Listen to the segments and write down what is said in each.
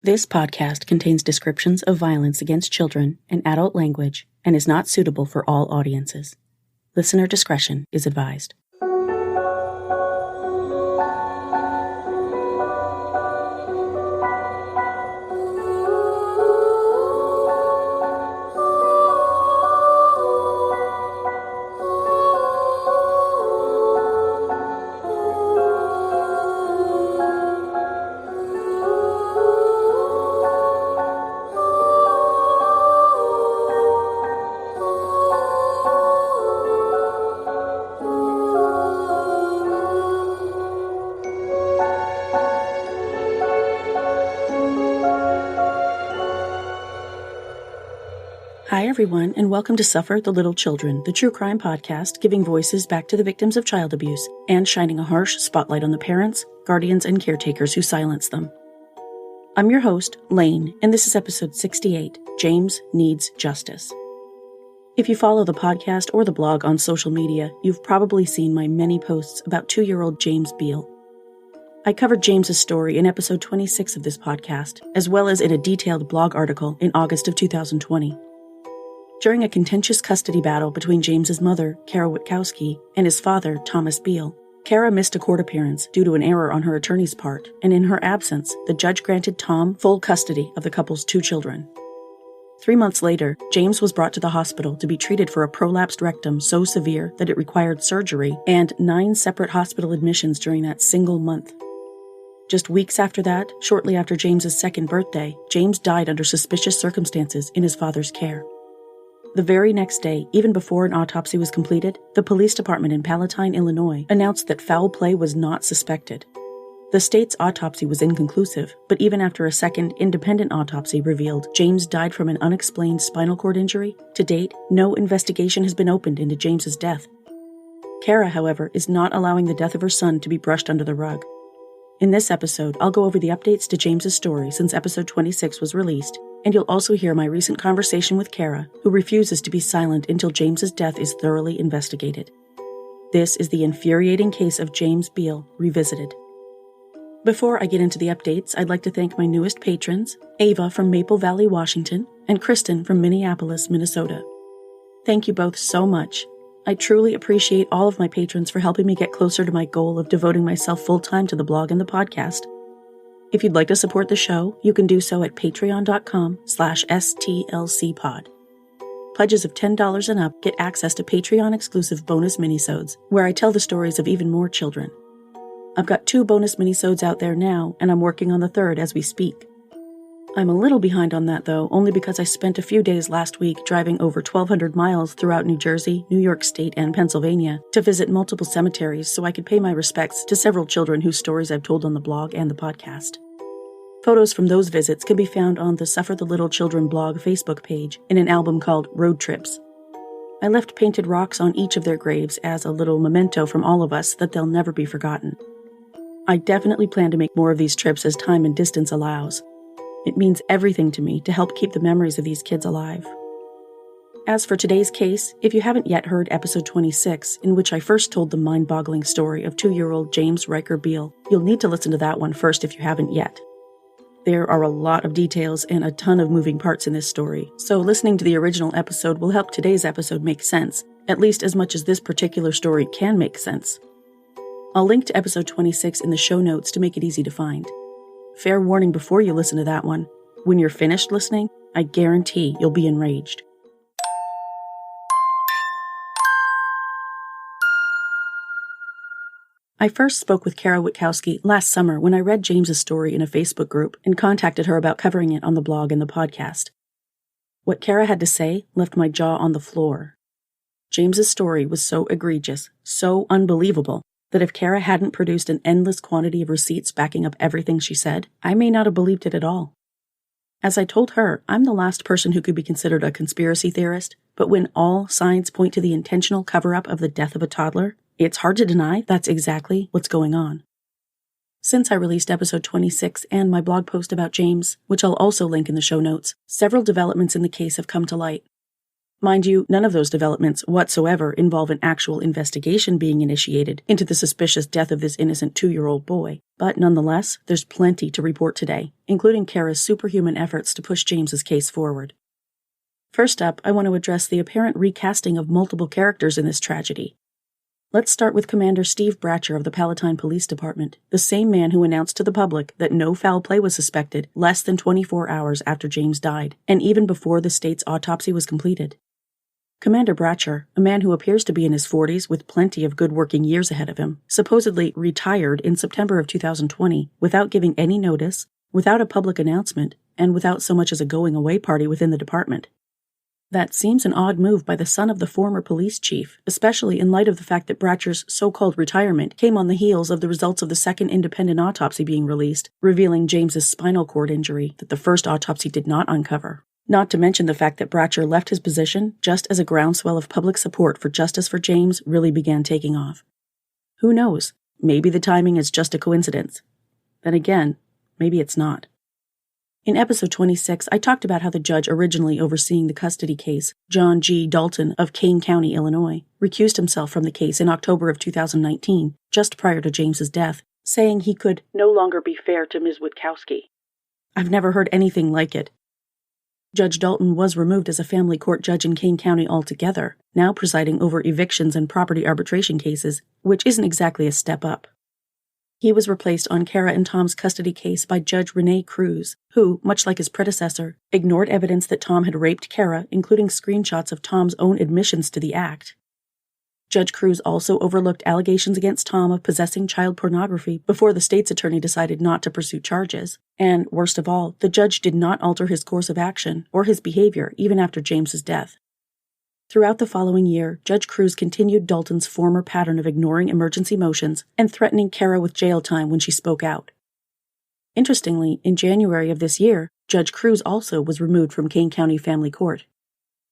This podcast contains descriptions of violence against children and adult language and is not suitable for all audiences. Listener discretion is advised. Hi, everyone, and welcome to Suffer the Little Children, the true crime podcast giving voices back to the victims of child abuse and shining a harsh spotlight on the parents, guardians, and caretakers who silence them. I'm your host, Lane, and this is episode 68, James Needs Justice. If you follow the podcast or the blog on social media, you've probably seen my many posts about 2-year-old James Biel. I covered James's story in episode 26 of this podcast, as well as in a detailed blog article in August of 2020. During a contentious custody battle between James's mother, Kara Witkowski, and his father, Thomas Biel, Kara missed a court appearance due to an error on her attorney's part, and in her absence, the judge granted Tom full custody of the couple's 2 children. 3 months later, James was brought to the hospital to be treated for a prolapsed rectum so severe that it required surgery and 9 separate hospital admissions during that single month. Just weeks after that, shortly after James's 2nd birthday, James died under suspicious circumstances in his father's care. The very next day, even before an autopsy was completed, the police department in Palatine, Illinois, announced that foul play was not suspected. The state's autopsy was inconclusive, but even after a second independent autopsy revealed James died from an unexplained spinal cord injury, to date, no investigation has been opened into James's death. Kara, however, is not allowing the death of her son to be brushed under the rug. In this episode, I'll go over the updates to James's story since episode 26 was released, and you'll also hear my recent conversation with Kara, who refuses to be silent until James's death is thoroughly investigated. This is the infuriating case of James Biel Revisited. Before I get into the updates, I'd like to thank my newest patrons, Ava from Maple Valley, Washington, and Kristen from Minneapolis, Minnesota. Thank you both so much. I truly appreciate all of my patrons for helping me get closer to my goal of devoting myself full-time to the blog and the podcast. If you'd like to support the show, you can do so at patreon.com/stlcpod. Pledges of $10 and up get access to Patreon-exclusive bonus minisodes, where I tell the stories of even more children. I've got 2 bonus minisodes out there now, and I'm working on the 3rd as we speak. I'm a little behind on that, though, only because I spent a few days last week driving over 1,200 miles throughout New Jersey, New York State, and Pennsylvania to visit multiple cemeteries so I could pay my respects to several children whose stories I've told on the blog and the podcast. Photos from those visits can be found on the Suffer the Little Children blog Facebook page in an album called Road Trips. I left painted rocks on each of their graves as a little memento from all of us that they'll never be forgotten. I definitely plan to make more of these trips as time and distance allows. It means everything to me to help keep the memories of these kids alive. As for today's case, if you haven't yet heard episode 26, in which I first told the mind-boggling story of 2-year-old James Riker Biel, you'll need to listen to that one first if you haven't yet. There are a lot of details and a ton of moving parts in this story, so listening to the original episode will help today's episode make sense, at least as much as this particular story can make sense. I'll link to episode 26 in the show notes to make it easy to find. Fair warning before you listen to that one. When you're finished listening, I guarantee you'll be enraged. I first spoke with Kara Witkowski last summer when I read James's story in a Facebook group and contacted her about covering it on the blog and the podcast. What Kara had to say left my jaw on the floor. James's story was so egregious, so unbelievable, that if Kara hadn't produced an endless quantity of receipts backing up everything she said, I may not have believed it at all. As I told her, I'm the last person who could be considered a conspiracy theorist, but when all signs point to the intentional cover-up of the death of a toddler, it's hard to deny that's exactly what's going on. Since I released episode 26 and my blog post about James, which I'll also link in the show notes, several developments in the case have come to light. Mind you, none of those developments whatsoever involve an actual investigation being initiated into the suspicious death of this innocent 2-year-old boy. But nonetheless, there's plenty to report today, including Kara's superhuman efforts to push James's case forward. First up, I want to address the apparent recasting of multiple characters in this tragedy. Let's start with Commander Steve Bratcher of the Palatine Police Department, the same man who announced to the public that no foul play was suspected less than 24 hours after James died, and even before the state's autopsy was completed. Commander Bratcher, a man who appears to be in his 40s with plenty of good working years ahead of him, supposedly retired in September of 2020 without giving any notice, without a public announcement, and without so much as a going-away party within the department. That seems an odd move by the son of the former police chief, especially in light of the fact that Bratcher's so-called retirement came on the heels of the results of the second independent autopsy being released, revealing James's spinal cord injury that the first autopsy did not uncover. Not to mention the fact that Bratcher left his position just as a groundswell of public support for justice for James really began taking off. Who knows? Maybe the timing is just a coincidence. Then again, maybe it's not. In episode 26, I talked about how the judge originally overseeing the custody case, John G. Dalton of Kane County, Illinois, recused himself from the case in October of 2019, just prior to James's death, saying he could no longer be fair to Ms. Witkowski. I've never heard anything like it. Judge Dalton was removed as a family court judge in Kane County altogether, now presiding over evictions and property arbitration cases, which isn't exactly a step up. He was replaced on Kara and Tom's custody case by Judge Renee Cruz, who, much like his predecessor, ignored evidence that Tom had raped Kara, including screenshots of Tom's own admissions to the act. Judge Cruz also overlooked allegations against Tom of possessing child pornography before the state's attorney decided not to pursue charges. And, worst of all, the judge did not alter his course of action or his behavior even after James's death. Throughout the following year, Judge Cruz continued Dalton's former pattern of ignoring emergency motions and threatening Kara with jail time when she spoke out. Interestingly, in January of this year, Judge Cruz also was removed from Kane County Family Court.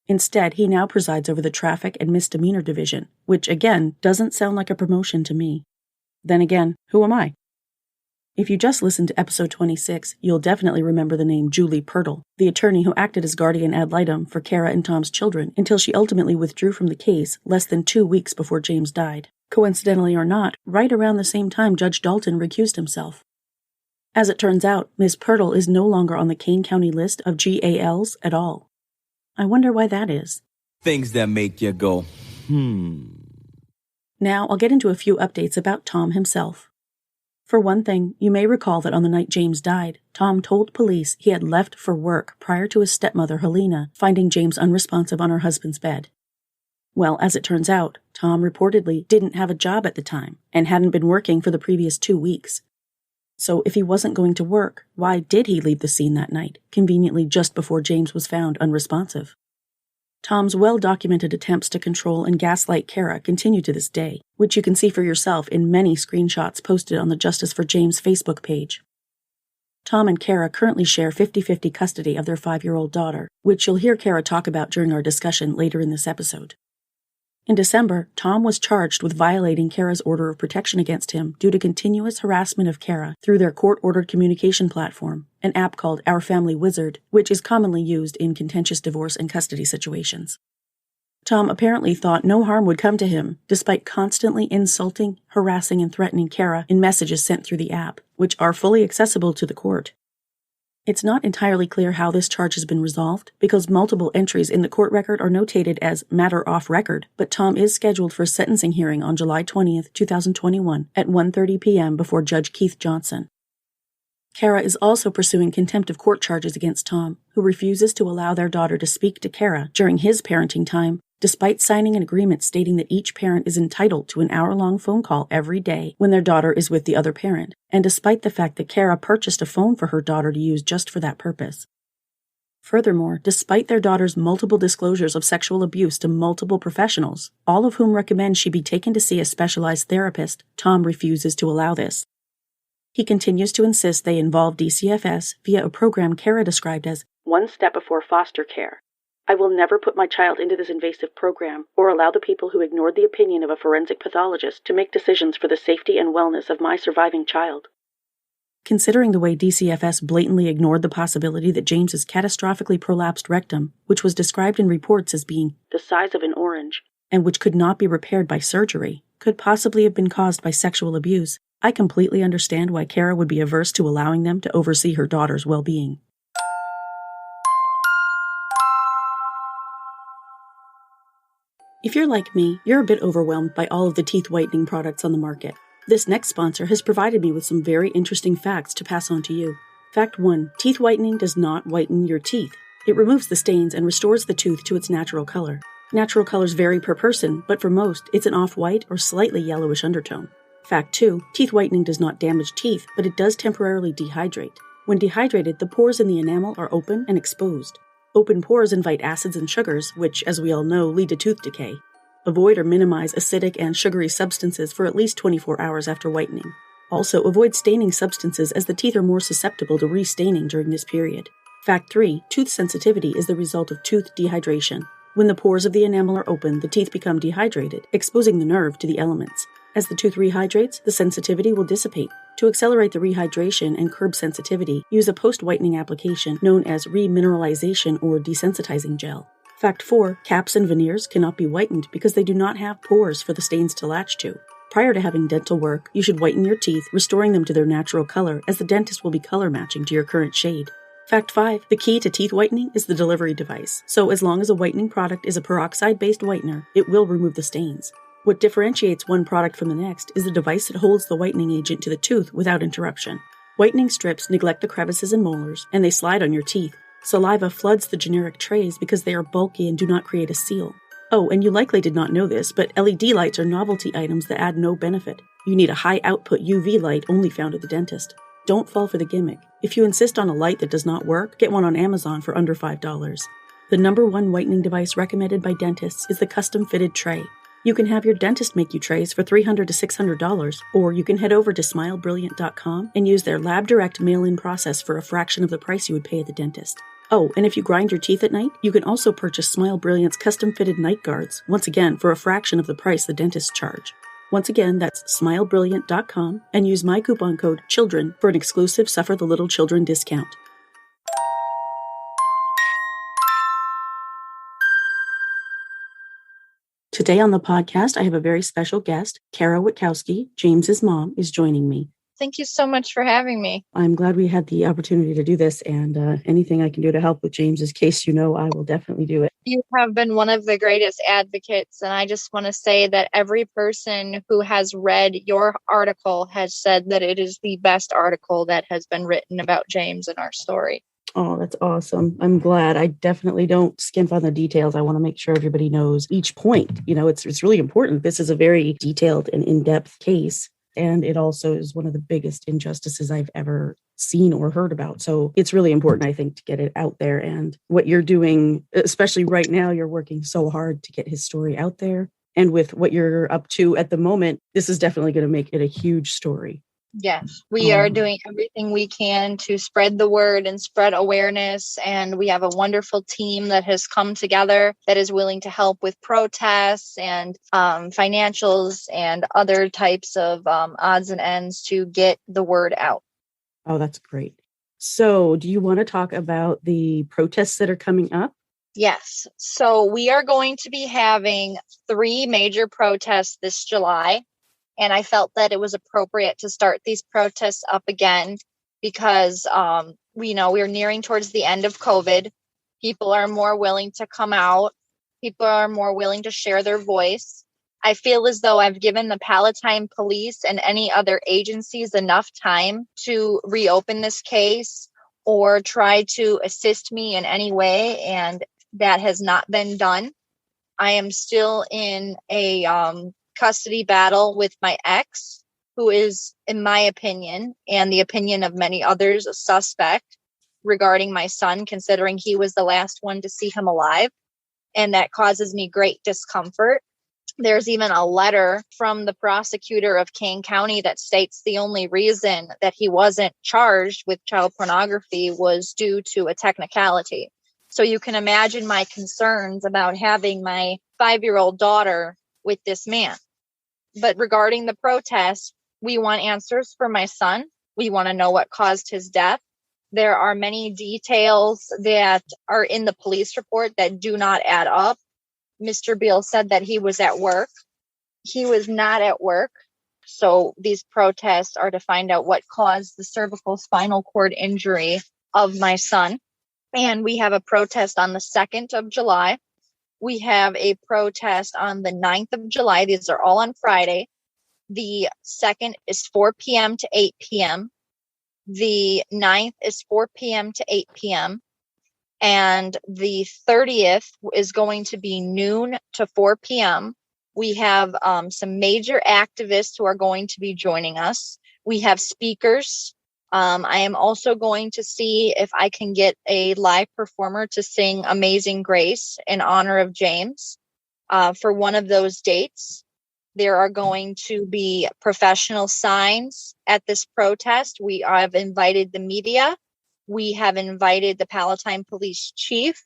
Instead, he now presides over the Traffic and Misdemeanor Division, which, again, doesn't sound like a promotion to me. Then again, who am I? If you just listened to episode 26, you'll definitely remember the name Julie Pirtle, the attorney who acted as guardian ad litem for Kara and Tom's children until she ultimately withdrew from the case less than 2 weeks before James died. Coincidentally or not, right around the same time Judge Dalton recused himself. As it turns out, Ms. Pirtle is no longer on the Kane County list of GALs at all. I wonder why that is. Things that make you go, Now I'll get into a few updates about Tom himself. For one thing, you may recall that on the night James died, Tom told police he had left for work prior to his stepmother, Helena, finding James unresponsive on her husband's bed. Well, as it turns out, Tom reportedly didn't have a job at the time and hadn't been working for the previous 2 weeks. So if he wasn't going to work, why did he leave the scene that night, conveniently just before James was found unresponsive? Tom's well-documented attempts to control and gaslight Kara continue to this day, which you can see for yourself in many screenshots posted on the Justice for James Facebook page. Tom and Kara currently share 50-50 custody of their 5-year-old daughter, which you'll hear Kara talk about during our discussion later in this episode. In December, Tom was charged with violating Kara's order of protection against him due to continuous harassment of Kara through their court-ordered communication platform, an app called Our Family Wizard, which is commonly used in contentious divorce and custody situations. Tom apparently thought no harm would come to him, despite constantly insulting, harassing, and threatening Kara in messages sent through the app, which are fully accessible to the court. It's not entirely clear how this charge has been resolved, because multiple entries in the court record are notated as matter off record, but Tom is scheduled for a sentencing hearing on July 20th, 2021 at 1:30 p.m. before Judge Keith Johnson. Kara is also pursuing contempt of court charges against Tom, who refuses to allow their daughter to speak to Kara during his parenting time, despite signing an agreement stating that each parent is entitled to an hour-long phone call every day when their daughter is with the other parent, and despite the fact that Kara purchased a phone for her daughter to use just for that purpose. Furthermore, despite their daughter's multiple disclosures of sexual abuse to multiple professionals, all of whom recommend she be taken to see a specialized therapist, Tom refuses to allow this. He continues to insist they involve DCFS via a program Kara described as one step before foster care. I will never put my child into this invasive program or allow the people who ignored the opinion of a forensic pathologist to make decisions for the safety and wellness of my surviving child. Considering the way DCFS blatantly ignored the possibility that James's catastrophically prolapsed rectum, which was described in reports as being the size of an orange, and which could not be repaired by surgery, could possibly have been caused by sexual abuse, I completely understand why Kara would be averse to allowing them to oversee her daughter's well-being. If you're like me, you're a bit overwhelmed by all of the teeth whitening products on the market. This next sponsor has provided me with some very interesting facts to pass on to you. Fact 1. Teeth whitening does not whiten your teeth. It removes the stains and restores the tooth to its natural color. Natural colors vary per person, but for most, it's an off-white or slightly yellowish undertone. Fact 2. Teeth whitening does not damage teeth, but it does temporarily dehydrate. When dehydrated, the pores in the enamel are open and exposed. Open pores invite acids and sugars, which, as we all know, lead to tooth decay. Avoid or minimize acidic and sugary substances for at least 24 hours after whitening. Also, avoid staining substances as the teeth are more susceptible to restaining during this period. Fact 3. Tooth sensitivity is the result of tooth dehydration. When the pores of the enamel are open, the teeth become dehydrated, exposing the nerve to the elements. As the tooth rehydrates, the sensitivity will dissipate. To accelerate the rehydration and curb sensitivity, use a post-whitening application known as remineralization or desensitizing gel. Fact 4. Caps and veneers cannot be whitened because they do not have pores for the stains to latch to. Prior to having dental work, you should whiten your teeth, restoring them to their natural color, as the dentist will be color matching to your current shade. Fact 5. The key to teeth whitening is the delivery device, so as long as a whitening product is a peroxide-based whitener, it will remove the stains. What differentiates one product from the next is the device that holds the whitening agent to the tooth without interruption. Whitening strips neglect the crevices and molars, and they slide on your teeth. Saliva floods the generic trays because they are bulky and do not create a seal. Oh, and you likely did not know this, but LED lights are novelty items that add no benefit. You need a high-output UV light only found at the dentist. Don't fall for the gimmick. If you insist on a light that does not work, get one on Amazon for under $5. The number one whitening device recommended by dentists is the custom-fitted tray. You can have your dentist make you trays for $300 to $600, or you can head over to smilebrilliant.com and use their lab direct mail-in process for a fraction of the price you would pay at the dentist. Oh, and if you grind your teeth at night, you can also purchase Smile Brilliant's custom-fitted night guards, once again for a fraction of the price the dentists charge. Once again, that's smilebrilliant.com, and use my coupon code CHILDREN for an exclusive Suffer the Little Children discount. Today on the podcast, I have a very special guest. Kara Witkowski, James's mom, is joining me. Thank you so much for having me. I'm glad we had the opportunity to do this, and anything I can do to help with James's case, I will definitely do it. You have been one of the greatest advocates, and I just want to say that every person who has read your article has said that it is the best article that has been written about James and our story. Oh, that's awesome. I'm glad. I definitely don't skimp on the details. I want to make sure everybody knows each point. It's really important. This is a very detailed and in-depth case. And it also is one of the biggest injustices I've ever seen or heard about. So it's really important, I think, to get it out there. And what you're doing, especially right now, you're working so hard to get his story out there. And with what you're up to at the moment, this is definitely going to make it a huge story. Yes, we are doing everything we can to spread the word and spread awareness. And we have a wonderful team that has come together that is willing to help with protests and financials and other types of odds and ends to get the word out. Oh, that's great. So do you want to talk about the protests that are coming up? Yes. So we are going to be having 3 major protests this July. And I felt that it was appropriate to start these protests up again because, we're nearing towards the end of COVID. People are more willing to come out. People are more willing to share their voice. I feel as though I've given the Palatine police and any other agencies enough time to reopen this case or try to assist me in any way. And that has not been done. I am still in a custody battle with my ex, who is, in my opinion, and the opinion of many others, a suspect regarding my son, considering he was the last one to see him alive. And that causes me great discomfort. There's even a letter from the prosecutor of Kane County that states the only reason that he wasn't charged with child pornography was due to a technicality. So you can imagine my concerns about having my 5-year-old daughter with this man. But regarding the protests, we want answers for my son. We want to know what caused his death. There are many details that are in the police report that do not add up. Mr. Biel said that he was at work. He was not at work. So these protests are to find out what caused the cervical spinal cord injury of my son. And we have a protest on the 2nd of July. We have a protest on the 9th of July. These are all on Friday. The 2nd is 4 p.m. to 8 p.m. The 9th is 4 p.m. to 8 p.m. And the 30th is going to be noon to 4 p.m. We have some major activists who are going to be joining us. We have speakers. I am also going to see if I can get a live performer to sing Amazing Grace in honor of James for one of those dates. There are going to be professional signs at this protest. We have invited the media. We have invited the Palatine Police Chief,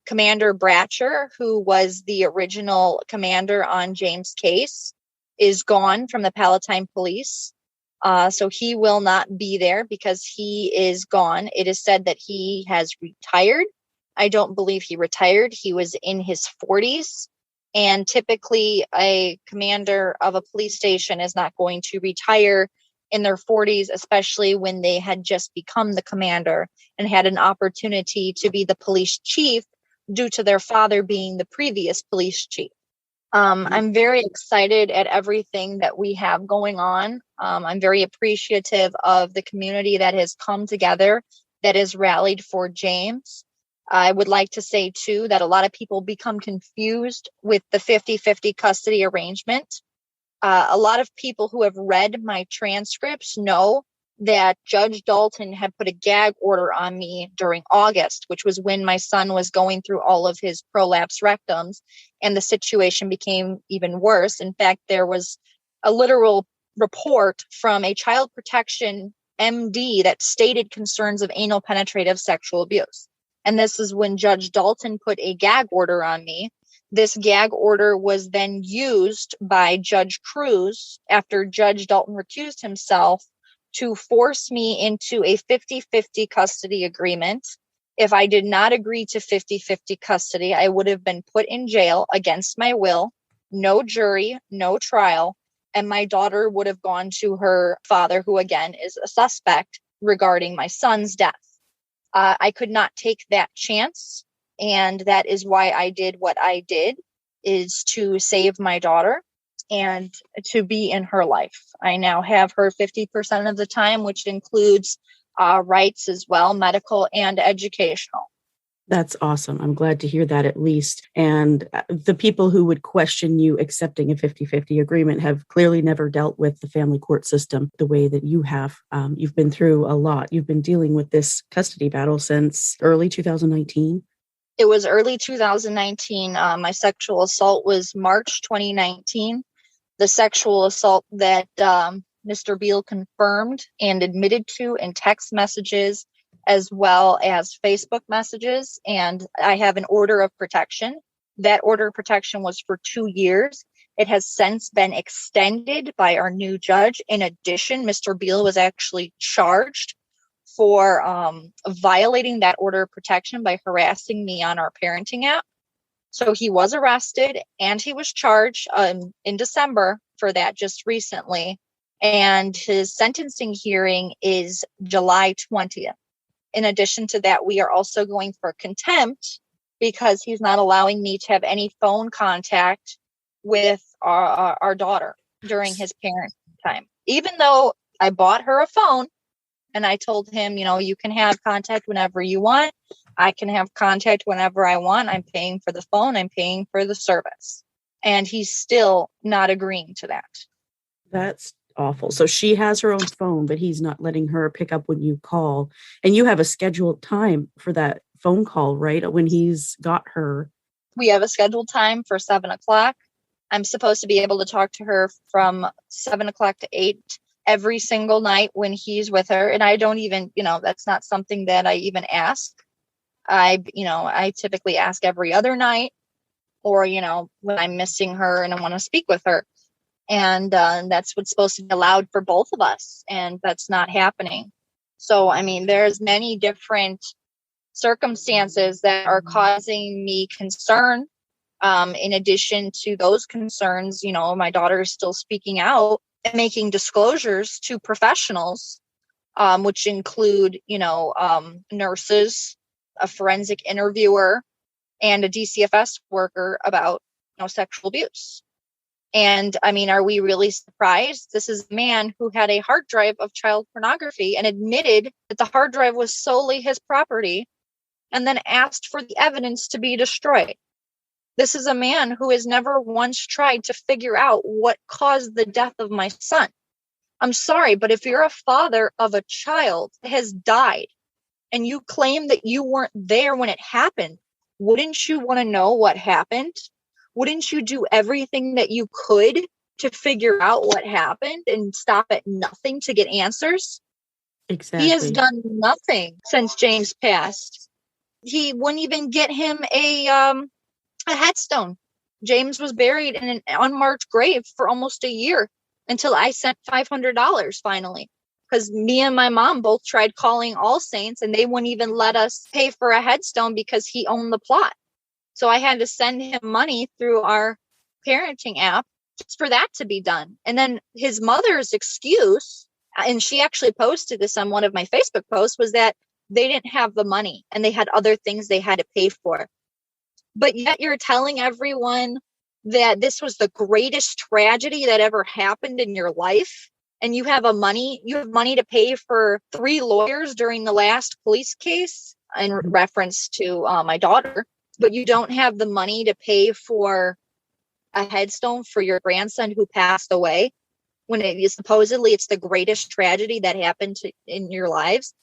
Commander Bratcher, who was the original commander on James' case, is gone from the Palatine Police. So he will not be there because he is gone. It is said that he has retired. I don't believe he retired. He was in his 40s. And typically a commander of a police station is not going to retire in their 40s, especially when they had just become the commander and had an opportunity to be the police chief due to their father being the previous police chief. I'm very excited at everything that we have going on. I'm very appreciative of the community that has come together, that has rallied for James. I would like to say, too, that a lot of people become confused with the 50-50 custody arrangement. A lot of people who have read my transcripts know that Judge Dalton had put a gag order on me during August, which was when my son was going through all of his prolapse rectums, and the situation became even worse. In fact, there was a literal report from a child protection MD that stated concerns of anal penetrative sexual abuse. And this is when Judge Dalton put a gag order on me. This gag order was then used by Judge Cruz after Judge Dalton recused himself to force me into a 50-50 custody agreement. If I did not agree to 50-50 custody, I would have been put in jail against my will, no jury, no trial, and my daughter would have gone to her father, who again is a suspect regarding my son's death. I could not take that chance, and that is why I did what I did, is to save my daughter and to be in her life. I now have her 50% of the time, which includes rights as well, medical and educational. That's awesome. I'm glad to hear that at least. And the people who would question you accepting a 50-50 agreement have clearly never dealt with the family court system the way that you have. You've been through a lot. You've been dealing with this custody battle since early 2019. It was early 2019. My sexual assault was March 2019. The sexual assault that Mr. Biel confirmed and admitted to in text messages, as well as Facebook messages. And I have an order of protection. That order of protection was for 2 years. It has since been extended by our new judge. In addition, Mr. Biel was actually charged for violating that order of protection by harassing me on our parenting app. So he was arrested and he was charged in December for that just recently. And his sentencing hearing is July 20th. In addition to that, we are also going for contempt because he's not allowing me to have any phone contact with our daughter during his parent time. Even though I bought her a phone and I told him, you can have contact whenever you want. I can have contact whenever I want. I'm paying for the phone. I'm paying for the service. And he's still not agreeing to that. That's awful. So she has her own phone, but he's not letting her pick up when you call. And you have a scheduled time for that phone call, right? When he's got her. We have a scheduled time for 7:00. I'm supposed to be able to talk to her from 7:00 to 8 every single night when he's with her. And I don't even, that's not something that I even ask. I typically ask every other night or, when I'm missing her and I want to speak with her. And that's what's supposed to be allowed for both of us. And that's not happening. So, I mean, there's many different circumstances that are causing me concern. In addition to those concerns, you know, my daughter is still speaking out and making disclosures to professionals, which include, you know, nurses, a forensic interviewer, and a DCFS worker about, you know, sexual abuse. And I mean, are we really surprised? This is a man who had a hard drive of child pornography and admitted that the hard drive was solely his property, and then asked for the evidence to be destroyed. This is a man who has never once tried to figure out what caused the death of my son. I'm sorry, but if you're a father of a child that has died and you claim that you weren't there when it happened, wouldn't you want to know what happened? Wouldn't you do everything that you could to figure out what happened and stop at nothing to get answers? Exactly. He has done nothing since James passed. He wouldn't even get him a headstone. James was buried in an unmarked grave for almost a year until I sent $500 finally. Because me and my mom both tried calling All Saints and they wouldn't even let us pay for a headstone because he owned the plot. So I had to send him money through our parenting app just for that to be done. And then his mother's excuse, and she actually posted this on one of my Facebook posts, was that they didn't have the money and they had other things they had to pay for. But yet you're telling everyone that this was the greatest tragedy that ever happened in your life. And you have money to pay for 3 lawyers during the last police case in reference to my daughter. But you don't have the money to pay for a headstone for your grandson who passed away when supposedly it's the greatest tragedy that happened in your lives.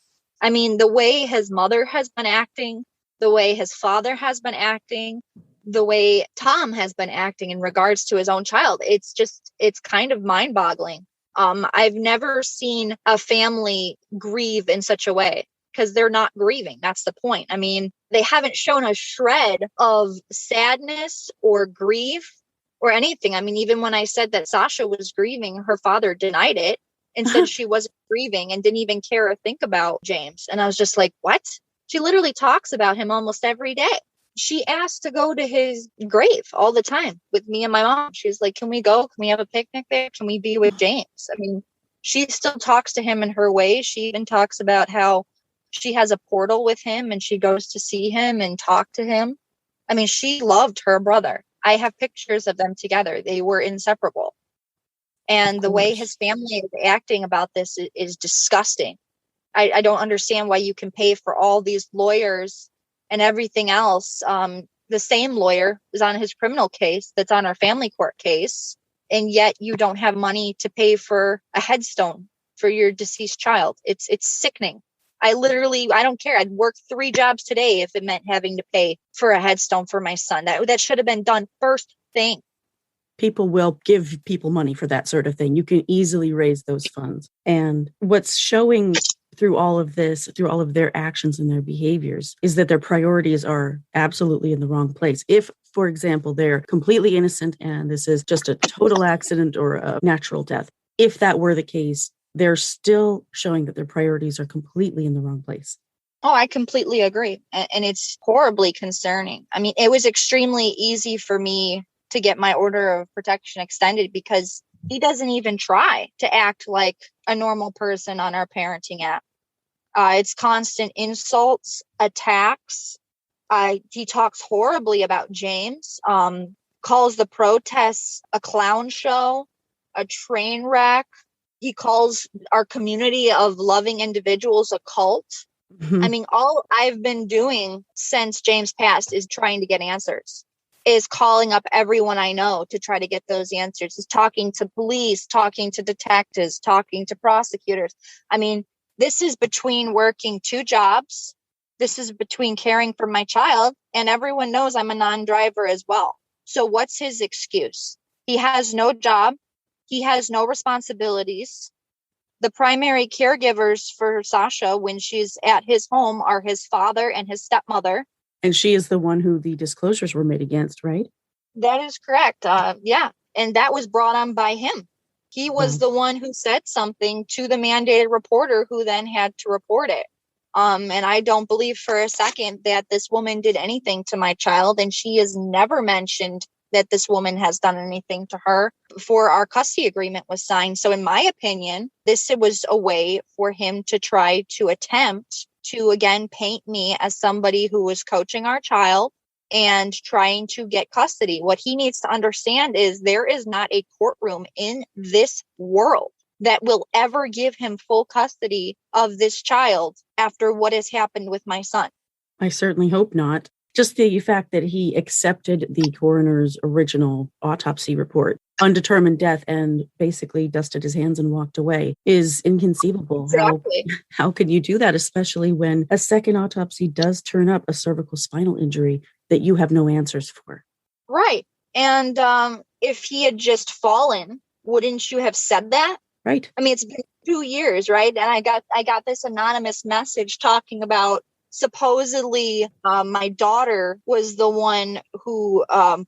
I mean, the way his mother has been acting, the way his father has been acting, the way Tom has been acting in regards to his own child, it's kind of mind-boggling. I've never seen a family grieve in such a way. Because they're not grieving. That's the point. I mean, they haven't shown a shred of sadness or grief or anything. I mean, even when I said that Sasha was grieving, her father denied it and said she wasn't grieving and didn't even care or think about James. And I was just like, what? She literally talks about him almost every day. She asked to go to his grave all the time with me and my mom. She's like, can we go? Can we have a picnic there? Can we be with James? I mean, she still talks to him in her way. She even talks about how she has a portal with him and she goes to see him and talk to him. I mean, she loved her brother. I have pictures of them together. They were inseparable. And the way his family is acting about this is disgusting. I don't understand why you can pay for all these lawyers and everything else. The same lawyer is on his criminal case that's on our family court case. And yet you don't have money to pay for a headstone for your deceased child. It's sickening. I don't care. I'd work 3 jobs today if it meant having to pay for a headstone for my son. That should have been done first thing. People will give people money for that sort of thing. You can easily raise those funds. And what's showing through all of this, through all of their actions and their behaviors, is that their priorities are absolutely in the wrong place. If, for example, they're completely innocent and this is just a total accident or a natural death, if that were the case, they're still showing that their priorities are completely in the wrong place. Oh, I completely agree. And it's horribly concerning. I mean, it was extremely easy for me to get my order of protection extended because he doesn't even try to act like a normal person on our parenting app. It's constant insults, attacks. He talks horribly about James, calls the protests a clown show, a train wreck. He calls our community of loving individuals a cult. Mm-hmm. I mean, all I've been doing since James passed is trying to get answers, is calling up everyone I know to try to get those answers, is talking to police, talking to detectives, talking to prosecutors. I mean, this is between working 2 jobs. This is between caring for my child, and everyone knows I'm a non-driver as well. So what's his excuse? He has no job. He has no responsibilities. The primary caregivers for Sasha when she's at his home are his father and his stepmother. And she is the one who the disclosures were made against, right? That is correct. Yeah. And that was brought on by him. He was the one who said something to the mandated reporter who then had to report it. And I don't believe for a second that this woman did anything to my child. And she has never mentioned that this woman has done anything to her before our custody agreement was signed. So in my opinion, this was a way for him to try to attempt to, again, paint me as somebody who was coaching our child and trying to get custody. What he needs to understand is there is not a courtroom in this world that will ever give him full custody of this child after what has happened with my son. I certainly hope not. Just the fact that he accepted the coroner's original autopsy report, undetermined death, and basically dusted his hands and walked away is inconceivable. Exactly. How could you do that, especially when a second autopsy does turn up a cervical spinal injury that you have no answers for? Right. And if he had just fallen, wouldn't you have said that? Right. I mean, it's been 2 years, right? And I got this anonymous message talking about supposedly my daughter was the one who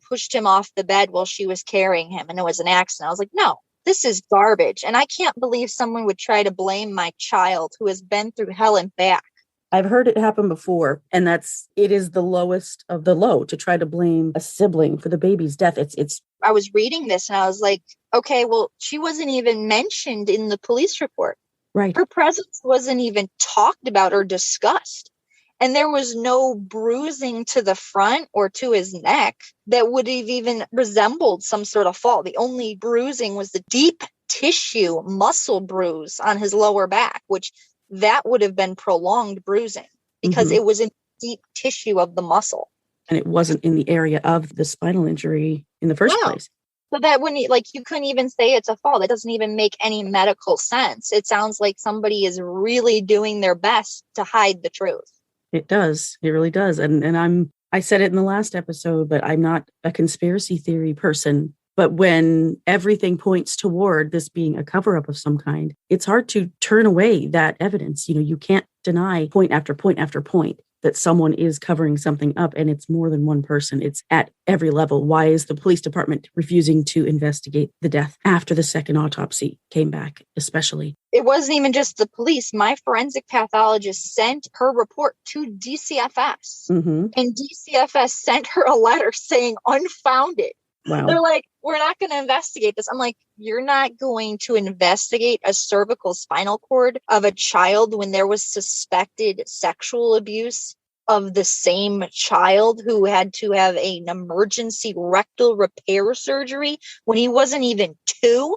pushed him off the bed while she was carrying him, and it was an accident. I was like, no, this is garbage. And I can't believe someone would try to blame my child who has been through hell and back. I've heard it happen before, and it is the lowest of the low to try to blame a sibling for the baby's death. It's. I was reading this and I was like, okay, well, she wasn't even mentioned in the police report. Right. Her presence wasn't even talked about or discussed. And there was no bruising to the front or to his neck that would have even resembled some sort of fall. The only bruising was the deep tissue muscle bruise on his lower back, which that would have been prolonged bruising because it was in deep tissue of the muscle. And it wasn't in the area of the spinal injury in the first place. So that wouldn't, you couldn't even say it's a fall. That doesn't even make any medical sense. It sounds like somebody is really doing their best to hide the truth. It does. It really does. And I said it in the last episode, but I'm not a conspiracy theory person. But when everything points toward this being a cover-up of some kind, it's hard to turn away that evidence. You can't deny point after point after point that someone is covering something up, and it's more than one person. It's at every level. Why is the police department refusing to investigate the death after the second autopsy came back, especially? It wasn't even just the police. My forensic pathologist sent her report to DCFS, and DCFS sent her a letter saying unfounded. Wow. They're like, we're not going to investigate this. I'm like, you're not going to investigate a cervical spinal cord of a child when there was suspected sexual abuse of the same child who had to have an emergency rectal repair surgery when he wasn't even 2.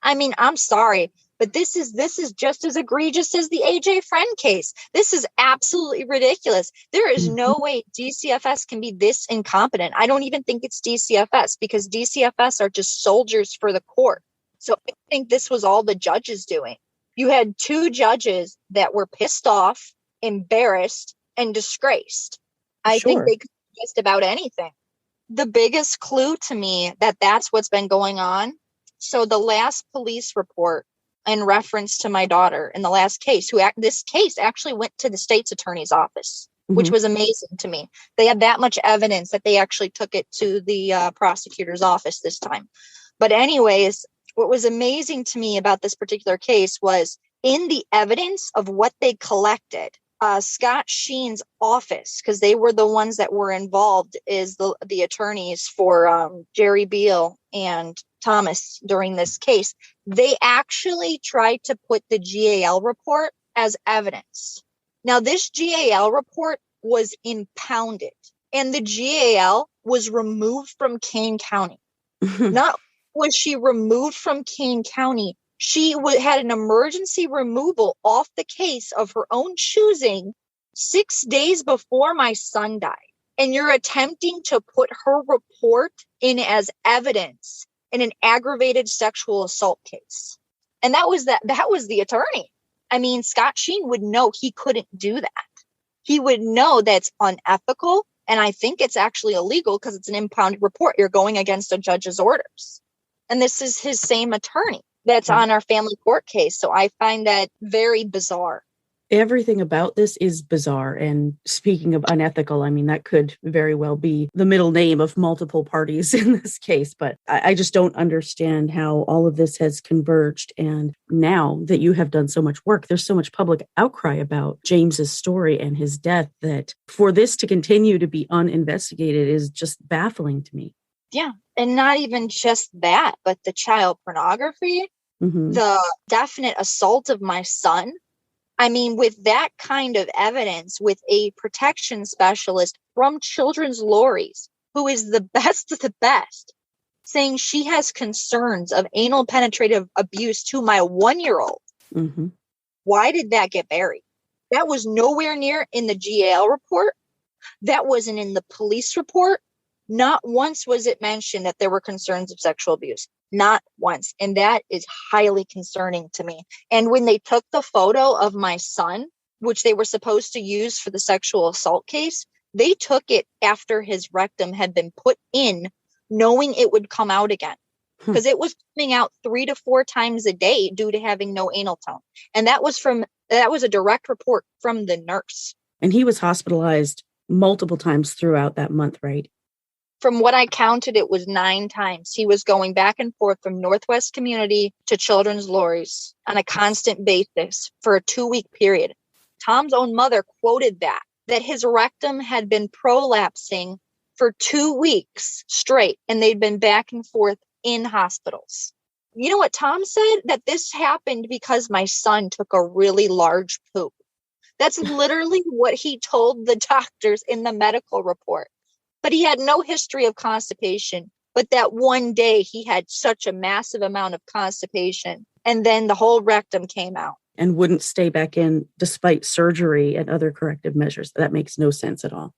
I mean, I'm sorry, but this is just as egregious as the AJ Friend case. This is absolutely ridiculous. There is no way DCFS can be this incompetent. I don't even think it's DCFS because DCFS are just soldiers for the court. So I think this was all the judges doing. You had 2 judges that were pissed off, embarrassed, and disgraced. I think they could do just about anything. The biggest clue to me that that's what's been going on. So the last police report in reference to my daughter in the last case, this case actually went to the state's attorney's office, which was amazing to me. They had that much evidence that they actually took it to the prosecutor's office this time. But anyways, what was amazing to me about this particular case was in the evidence of what they collected, Scott Sheen's office, because they were the ones that were involved, is the attorneys for Jerry Biel and Thomas during this case. They actually tried to put the GAL report as evidence. Now, this GAL report was impounded, and the GAL was removed from Kane County. Not was she removed from Kane County, she had an emergency removal off the case of her own choosing 6 days before my son died. And you're attempting to put her report in as evidence in an aggravated sexual assault case. And that was the attorney. I mean, Scott Sheen would know he couldn't do that. He would know that's unethical. And I think it's actually illegal because it's an impounded report. You're going against a judge's orders. And this is his same attorney that's on our family court case. So I find that very bizarre. Everything about this is bizarre. And speaking of unethical, I mean, that could very well be the middle name of multiple parties in this case. But I just don't understand how all of this has converged. And now that you have done so much work, there's so much public outcry about James's story and his death that for this to continue to be uninvestigated is just baffling to me. Yeah. And not even just that, but the child pornography, the definite assault of my son. I mean, with that kind of evidence, with a protection specialist from Children's Lorries, who is the best of the best, saying she has concerns of anal penetrative abuse to my 1-year-old. Why did that get buried? That was nowhere near in the GAL report. That wasn't in the police report. Not once was it mentioned that there were concerns of sexual abuse. Not once. And that is highly concerning to me. And when they took the photo of my son, which they were supposed to use for the sexual assault case, they took it after his rectum had been put in, knowing it would come out again. Because it was coming out 3 to 4 times a day due to having no anal tone. And that was a direct report from the nurse. And he was hospitalized multiple times throughout that month, right? From what I counted, it was 9 times. He was going back and forth from Northwest Community to Children's Lorries on a constant basis for a 2-week period. Tom's own mother quoted that his rectum had been prolapsing for 2 weeks straight, and they'd been back and forth in hospitals. You know what Tom said? That this happened because my son took a really large poop. That's literally what he told the doctors in the medical report. But he had no history of constipation. But that one day he had such a massive amount of constipation. And then the whole rectum came out. And wouldn't stay back in despite surgery and other corrective measures. That makes no sense at all.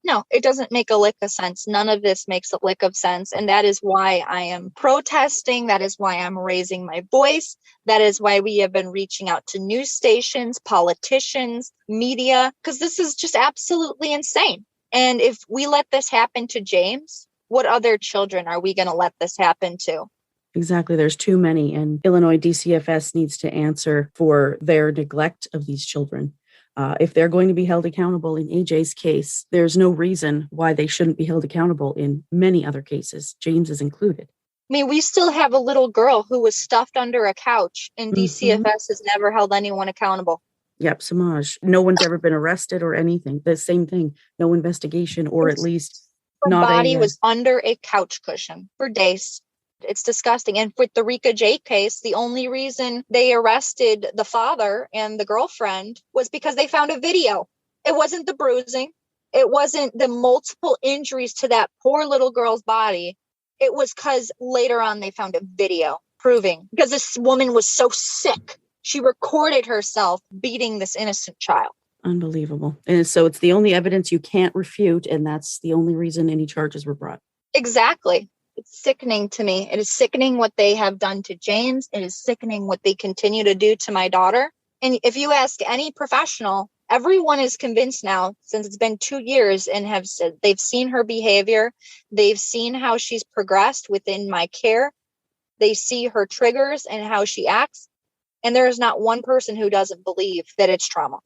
No, it doesn't make a lick of sense. None of this makes a lick of sense. And that is why I am protesting. That is why I'm raising my voice. That is why we have been reaching out to news stations, politicians, media, because this is just absolutely insane. And if we let this happen to James, what other children are we going to let this happen to? Exactly. There's too many. And Illinois DCFS needs to answer for their neglect of these children. If they're going to be held accountable in AJ's case, there's no reason why they shouldn't be held accountable in many other cases, James is included. I mean, we still have a little girl who was stuffed under a couch, and DCFS has never held anyone accountable. Yep, Samaj. No one's ever been arrested or anything. The same thing. No investigation, or at least not her body was under a couch cushion for days. It's disgusting. And with the Rika J case, the only reason they arrested the father and the girlfriend was because they found a video. It wasn't the bruising. It wasn't the multiple injuries to that poor little girl's body. It was because later on they found a video proving, because this woman was so sick. She recorded herself beating this innocent child. Unbelievable. And so it's the only evidence you can't refute, and that's the only reason any charges were brought. Exactly. It's sickening to me. It is sickening what they have done to James. It is sickening what they continue to do to my daughter. And if you ask any professional, everyone is convinced now, since it's been 2 years, and have said they've seen her behavior. They've seen how she's progressed within my care. They see her triggers and how she acts. And there is not one person who doesn't believe that it's trauma.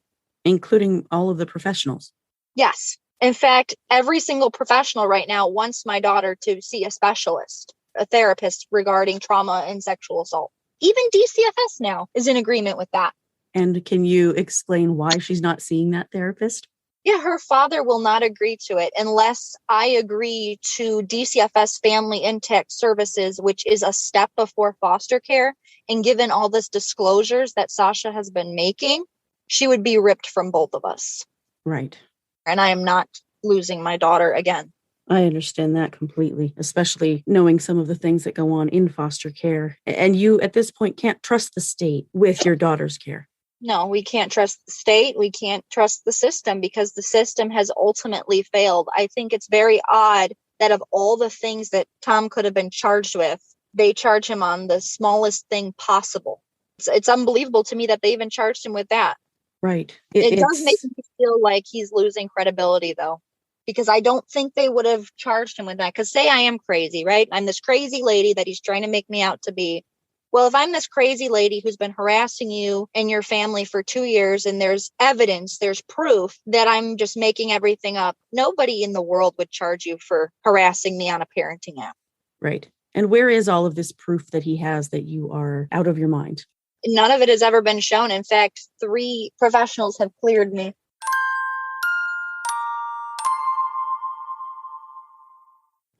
Including all of the professionals. Yes. In fact, every single professional right now wants my daughter to see a specialist, a therapist regarding trauma and sexual assault. Even DCFS now is in agreement with that. And can you explain why she's not seeing that therapist? Yeah, her father will not agree to it unless I agree to DCFS Family Intact Services, which is a step before foster care. And given all this disclosures that Sasha has been making, she would be ripped from both of us. Right. And I am not losing my daughter again. I understand that completely, especially knowing some of the things that go on in foster care. And you, at this point, can't trust the state with your daughter's care. No, we can't trust the state. We can't trust the system because the system has ultimately failed. I think it's very odd that of all the things that Tom could have been charged with, they charge him on the smallest thing possible. It's unbelievable to me that they even charged him with that. Right. It does make me feel like he's losing credibility, though, because I don't think they would have charged him with that. Because say I am crazy, right? I'm this crazy lady that he's trying to make me out to be. Well, if I'm this crazy lady who's been harassing you and your family for 2 years and there's evidence, there's proof that I'm just making everything up, nobody in the world would charge you for harassing me on a parenting app. Right. And where is all of this proof that he has that you are out of your mind? None of it has ever been shown. In fact, 3 professionals have cleared me.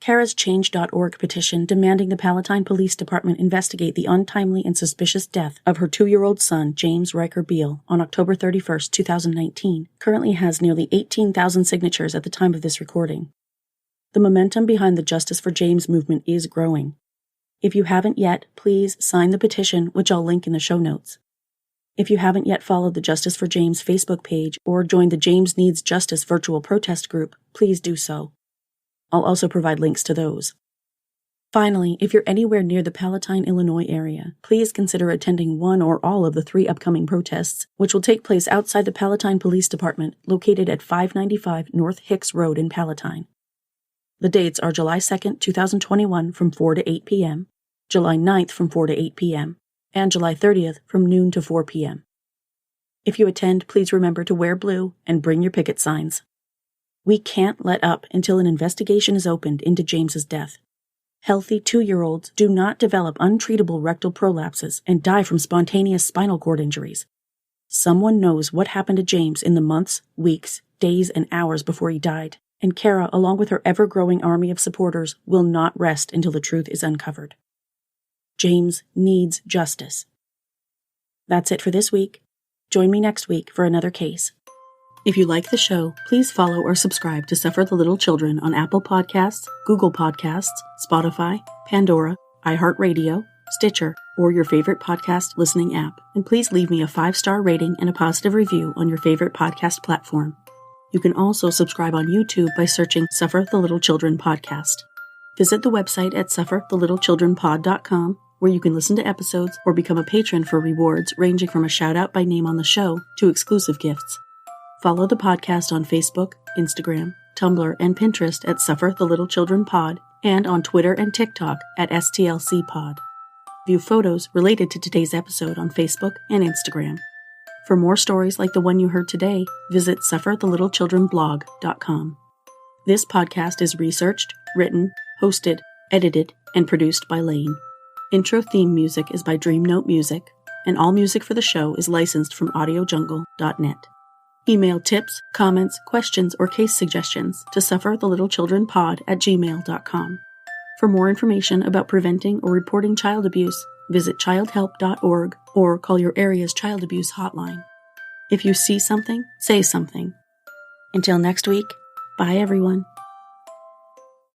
Kara's Change.org petition demanding the Palatine Police Department investigate the untimely and suspicious death of her 2-year-old son, James Biel, on October 31st, 2019, currently has nearly 18,000 signatures at the time of this recording. The momentum behind the Justice for James movement is growing. If you haven't yet, please sign the petition, which I'll link in the show notes. If you haven't yet followed the Justice for James Facebook page or joined the James Needs Justice virtual protest group, please do so. I'll also provide links to those. Finally, if you're anywhere near the Palatine, Illinois area, please consider attending one or all of the 3 upcoming protests, which will take place outside the Palatine Police Department, located at 595 North Hicks Road in Palatine. The dates are July 2nd, 2021 from 4 to 8 p.m., July 9th from 4 to 8 p.m., and July 30th from noon to 4 p.m. If you attend, please remember to wear blue and bring your picket signs. We can't let up until an investigation is opened into James's death. Healthy 2-year-olds do not develop untreatable rectal prolapses and die from spontaneous spinal cord injuries. Someone knows what happened to James in the months, weeks, days, and hours before he died, and Kara, along with her ever-growing army of supporters, will not rest until the truth is uncovered. James needs justice. That's it for this week. Join me next week for another case. If you like the show, please follow or subscribe to Suffer the Little Children on Apple Podcasts, Google Podcasts, Spotify, Pandora, iHeartRadio, Stitcher, or your favorite podcast listening app. And please leave me a 5-star rating and a positive review on your favorite podcast platform. You can also subscribe on YouTube by searching Suffer the Little Children Podcast. Visit the website at sufferthelittlechildrenpod.com, where you can listen to episodes or become a patron for rewards ranging from a shout-out by name on the show to exclusive gifts. Follow the podcast on Facebook, Instagram, Tumblr, and Pinterest at Suffer the Little Children Pod, and on Twitter and TikTok at STLC Pod. View photos related to today's episode on Facebook and Instagram. For more stories like the one you heard today, visit sufferthelittlechildrenblog.com. This podcast is researched, written, hosted, edited, and produced by Lane. Intro theme music is by Dreamnote Music, and all music for the show is licensed from audiojungle.net. Email tips, comments, questions, or case suggestions to sufferthelittlechildrenpod@gmail.com. For more information about preventing or reporting child abuse, visit childhelp.org or call your area's child abuse hotline. If you see something, say something. Until next week, bye everyone.